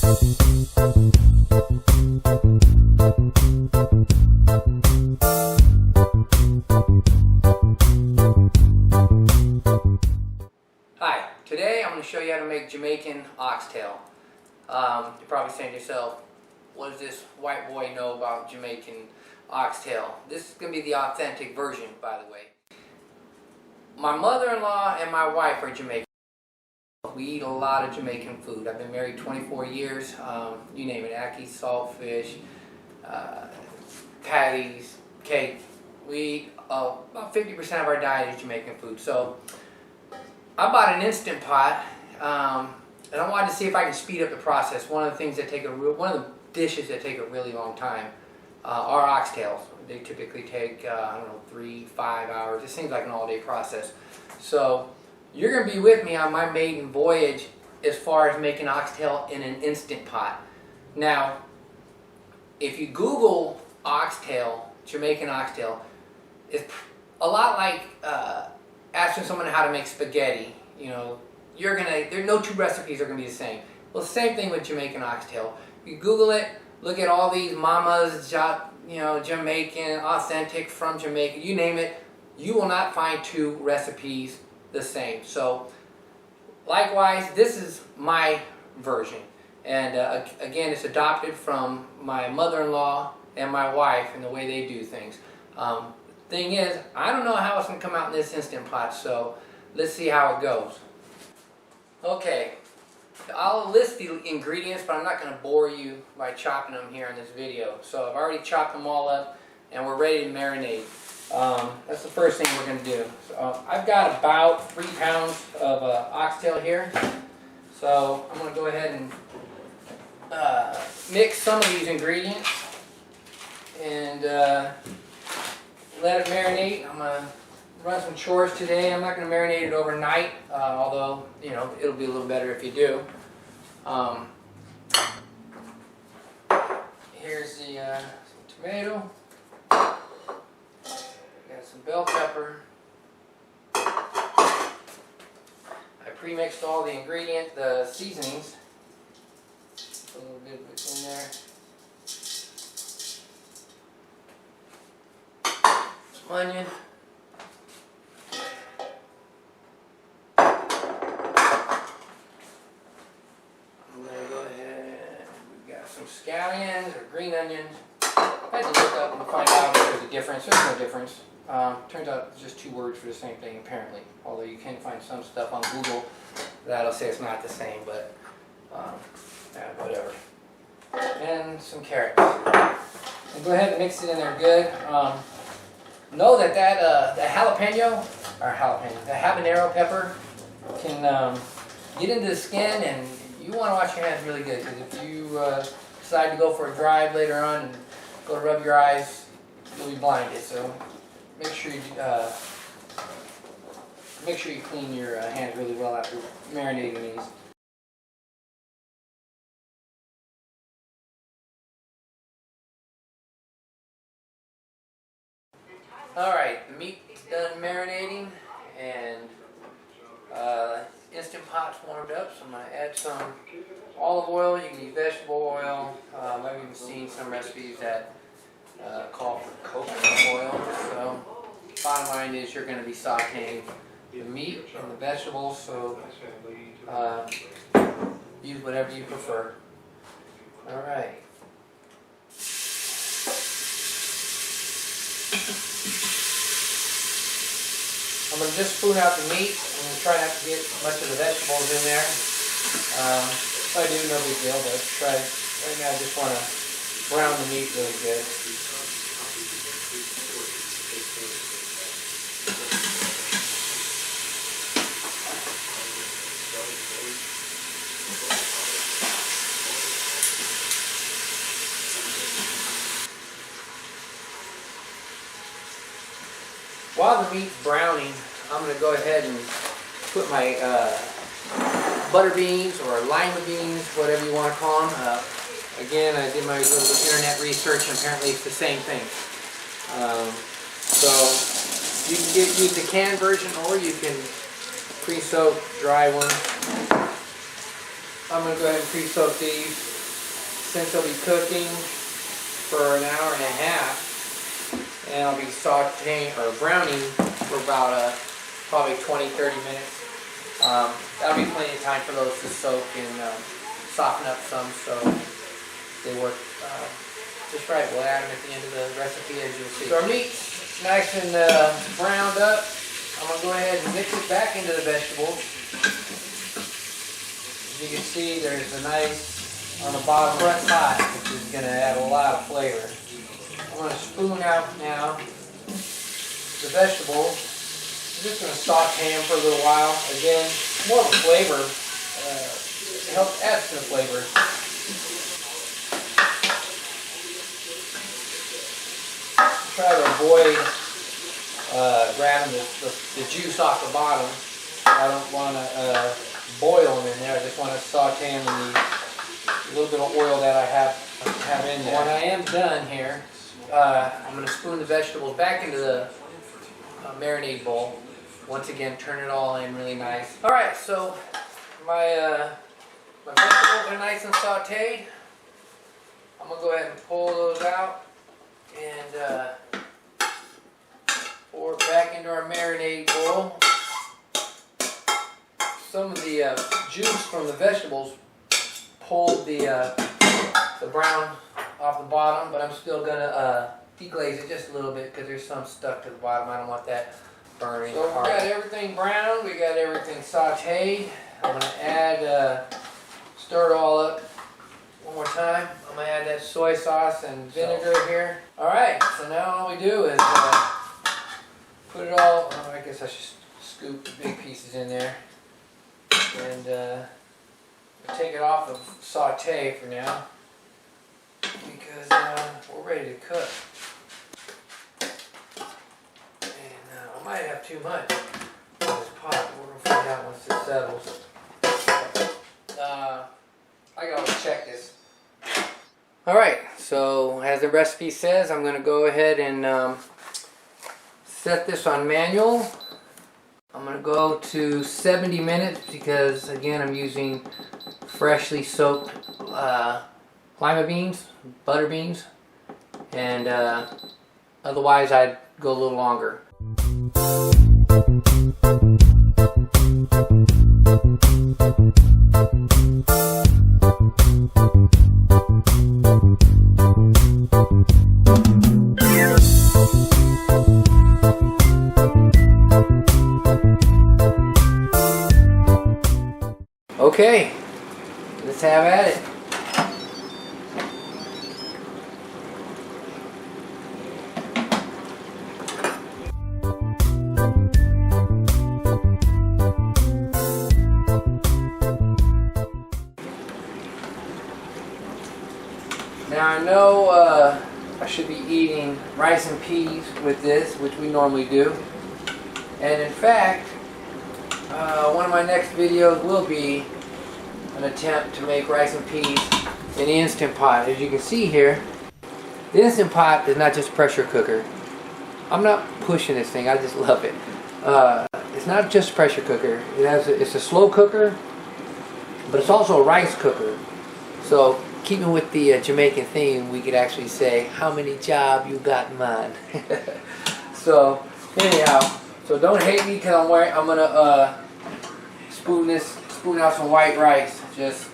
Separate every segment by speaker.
Speaker 1: Hi, today I'm going to show you how to make Jamaican oxtail. You're probably saying to yourself, what does this white boy know about Jamaican oxtail? This is going to be the authentic version, by the way. My mother-in-law and my wife are Jamaican. We eat a lot of Jamaican food. I've been married 24 years. You name it, ackee, saltfish, patties, cake. We eat about 50% of our diet is Jamaican food. So I bought an Instant Pot, and I wanted to see if I can speed up the process. One of the things that one of the dishes that take a really long time are oxtails. They typically take, I don't know, 3-5 hours. It seems like an all-day process. So you're going to be with me on my maiden voyage as far as making oxtail in an Instant Pot. Now, if you Google oxtail, Jamaican oxtail, it's a lot like asking someone how to make spaghetti. You know, no two recipes are gonna be the same. Well, the same thing with Jamaican oxtail. You Google it, look at all these mamas, Jamaican, authentic from Jamaica, you name it, you will not find two recipes the same. So, likewise, this is my version. And again, it's adopted from my mother-in-law and my wife and the way they do things. Thing is, I don't know how it's going to come out in this Instant Pot, so let's see how it goes. Okay, I'll list the ingredients, but I'm not going to bore you by chopping them here in this video. So I've already chopped them all up, and we're ready to marinate. That's the first thing we're going to do. So, I've got about 3 pounds of oxtail here, so I'm going to go ahead and mix some of these ingredients and let it marinate. I'm going to run some chores today. I'm not going to marinate it overnight, although, you know, it'll be a little better if you do. Here's the some tomato. Got some bell pepper. I pre-mixed all the the seasonings. Put a little bit of it in there. Some onion. Some scallions or green onions. I had to look up and find out if there's a difference. There's no difference. Turns out it's just 2 words for the same thing, apparently. Although you can find some stuff on Google that'll say it's not the same, but yeah, whatever. And some carrots. And go ahead and mix it in there good. Know that the habanero pepper can get into the skin, and you want to wash your hands really good, because if you decide to go for a drive later on and go to rub your eyes, you'll be blinded. So make sure you clean your hands really well after marinating these. Alright, the meat's done marinating, and Instant Pot's warmed up, so I'm going to add some olive oil. You can use vegetable oil. I've even seen some recipes that call for coconut oil. So bottom line is you're going to be sauteing the meat and the vegetables, so use whatever you prefer. Alright. I'm going to just spoon out the meat. I'm going to try not to get much of the vegetables in there. If I do, no big deal, but right now I just want to brown the meat really good. While the meat's browning, I'm going to go ahead and put my butter beans or lima beans, whatever you want to call them. Again, I did my little internet research, and apparently it's the same thing. So you can use the canned version, or you can pre-soak dry one. I'm going to go ahead and pre-soak these since they'll be cooking for an hour and a half. And I'll be sauteing or browning for about probably 20-30 minutes. That'll be plenty of time for those to soak and soften up some, so they work just right. We'll add them at the end of the recipe, as you'll see. So our meat's nice and browned up. I'm going to go ahead and mix it back into the vegetables. As you can see, there's a nice, on the bottom front side, which is going to add a lot of flavor. I'm going to spoon out now the vegetables. I'm just going to saute them for a little while. Again, more of a flavor. It helps add some flavor. Try to avoid grabbing the juice off the bottom. I don't want to boil them in there. I just want to saute them in the little bit of oil that I have in there. When I am done here, I'm going to spoon the vegetables back into the marinade bowl. Once again, turn it all in really nice. All right, so my vegetables are nice and sauteed. I'm going to go ahead and pull those out and pour it back into our marinade bowl. Some of the juice from the vegetables pulled the brown off the bottom, but I'm still going to deglaze it just a little bit because there's some stuck to the bottom. I don't want that burning. So we got everything browned, we got everything sauteed. I'm going to add, stir it all up one more time. I'm going to add that soy sauce and vinegar here. Alright, so now all we do is put it all, I guess I should scoop the big pieces in there. And take it off of saute for now, because we're ready to cook. And I might have too much in this pot. We're going to find out once it settles. I gotta check this. Alright, so as the recipe says, I'm going to go ahead and set this on manual. I'm going to go to 70 minutes because, again, I'm using freshly soaked lima beans, butter beans, and otherwise I'd go a little longer. Okay, let's have at it. Now I know I should be eating rice and peas with this, which we normally do. And in fact, one of my next videos will be an attempt to make rice and peas in the Instant Pot. As you can see here, the Instant Pot is not just a pressure cooker. I'm not pushing this thing, I just love it. It's not just a pressure cooker. It's a slow cooker, but it's also a rice cooker. So, keeping with the Jamaican theme, we could actually say, how many job you got in mind? So, anyhow, so don't hate me because I'm gonna spoon out some white rice. Just,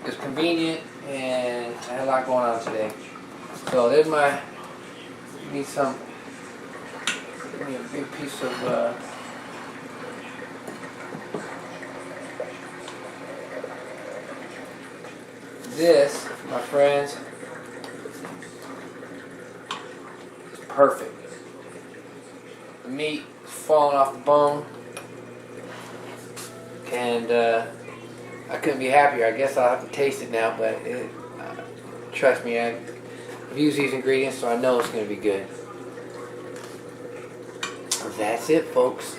Speaker 1: it's convenient, and I had a lot going on today. So there's my, give me a big piece of this, my friends, is perfect. The meat is falling off the bone, and I couldn't be happier. I guess I'll have to taste it now, but trust me, I've used these ingredients, so I know it's going to be good. That's it, folks.